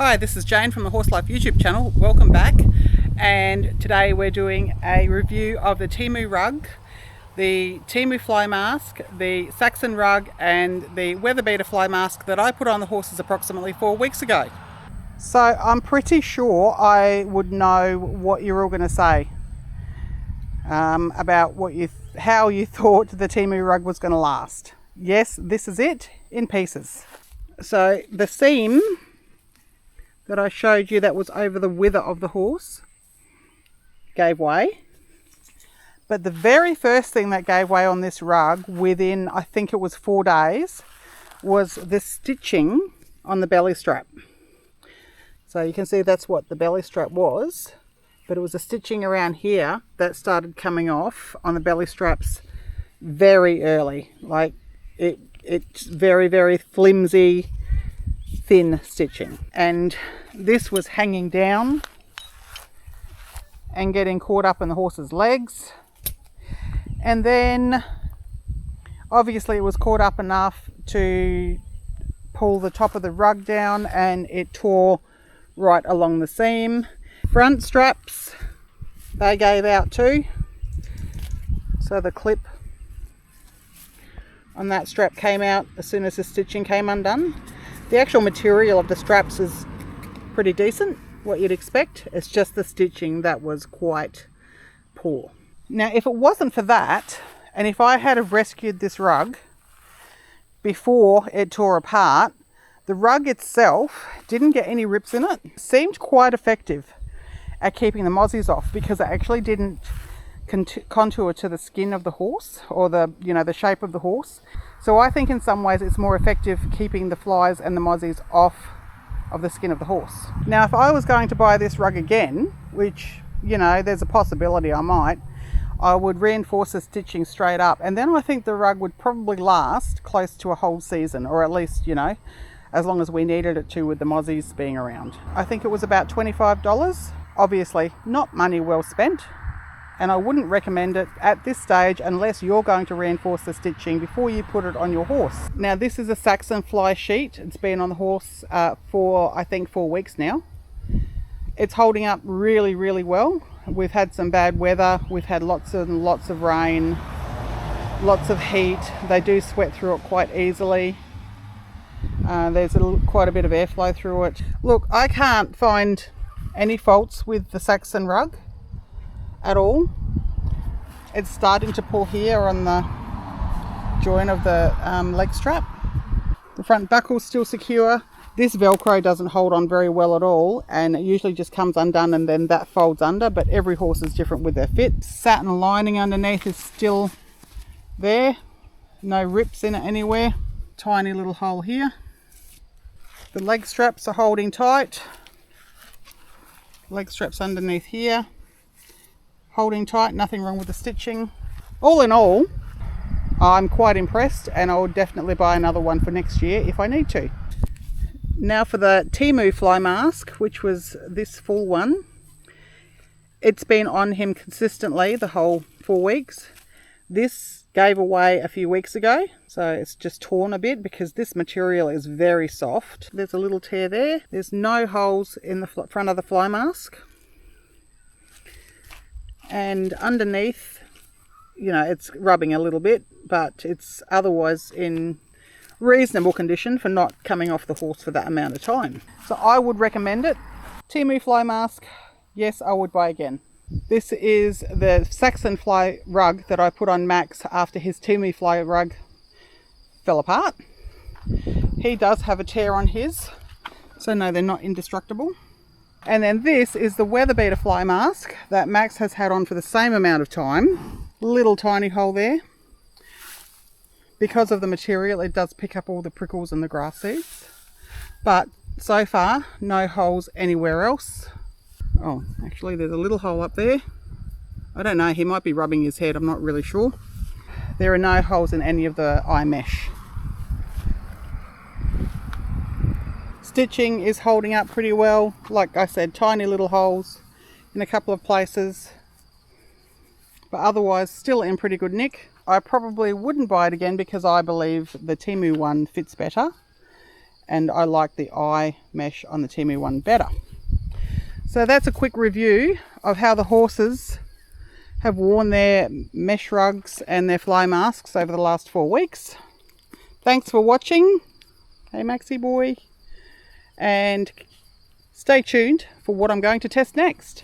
Hi, this is Jane from the Horse Life YouTube channel. Welcome back. And today we're doing a review of the Temu rug, the Temu fly mask, the Saxon rug and the Weatherbeeta fly mask that I put on the horses approximately 4 weeks ago. So I'm pretty sure I would know what you're all going to say about how you thought the Temu rug was going to last. Yes, this is it in pieces. So the seam that I showed you that was over the wither of the horse gave way. But the very first thing that gave way on this rug within, I think it was 4 days, was the stitching on the belly strap. So you can see that's what the belly strap was, but it was the stitching around here that started coming off on the belly straps very early. Like it's very, very flimsy, thin stitching. And this was hanging down and getting caught up in the horse's legs. And then obviously it was caught up enough to pull the top of the rug down, and it tore right along the seam. Front straps, they gave out too. So the clip on that strap came out as soon as the stitching came undone. The actual material of the straps is pretty decent, what you'd expect. It's just the stitching that was quite poor. Now, if it wasn't for that, and if I had have rescued this rug before it tore apart, the rug itself didn't get any rips in it. It seemed quite effective at keeping the mozzies off because it actually didn't contour to the skin of the horse, or the shape of the horse. So I think in some ways it's more effective keeping the flies and the mozzies off of the skin of the horse. Now, if I was going to buy this rug again, which, there's a possibility I might, I would reinforce the stitching straight up, and then I think the rug would probably last close to a whole season, or at least, as long as we needed it to with the mozzies being around. I think it was about $25. Obviously not money well spent, and I wouldn't recommend it at this stage unless you're going to reinforce the stitching before you put it on your horse. Now, this is a Saxon fly sheet. It's been on the horse for I think 4 weeks now. It's holding up really, really well. We've had some bad weather. We've had lots and lots of rain, lots of heat. They do sweat through it quite easily. There's quite a bit of airflow through it. Look, I can't find any faults with the Saxon rug at all. It's starting to pull here on the joint of the leg strap. The front buckle's still secure. This Velcro doesn't hold on very well at all, and it usually just comes undone and then that folds under, but every horse is different with their fit. Satin lining underneath is still there. No rips in it anywhere. Tiny little hole here. The leg straps are holding tight. Leg straps underneath here, holding tight, nothing wrong with the stitching. All in all, I'm quite impressed, and I would definitely buy another one for next year if I need to. Now for the Temu fly mask, which was this full one. It's been on him consistently the whole 4 weeks. This gave away a few weeks ago, so it's just torn a bit because this material is very soft. There's a little tear there. There's no holes in the front of the fly mask. And underneath, it's rubbing a little bit, but it's otherwise in reasonable condition for not coming off the horse for that amount of time. So I would recommend it. Temu fly mask, yes, I would buy again. This is the Saxon fly rug that I put on Max after his Temu fly rug fell apart. He does have a tear on his, so no, they're not indestructible. And then this is the Weatherbeeta fly mask that Max has had on for the same amount of time. Little tiny hole there. Because of the material, it does pick up all the prickles and the grass seeds. But so far, no holes anywhere else. Oh, actually there's a little hole up there. I don't know, he might be rubbing his head, I'm not really sure. There are no holes in any of the eye mesh. Stitching is holding up pretty well. Like I said, tiny little holes in a couple of places, but otherwise still in pretty good nick. I probably wouldn't buy it again because I believe the Temu one fits better, and I like the eye mesh on the Temu one better. So that's a quick review of how the horses have worn their mesh rugs and their fly masks over the last 4 weeks. Thanks for watching. Hey Maxie boy. And stay tuned for what I'm going to test next.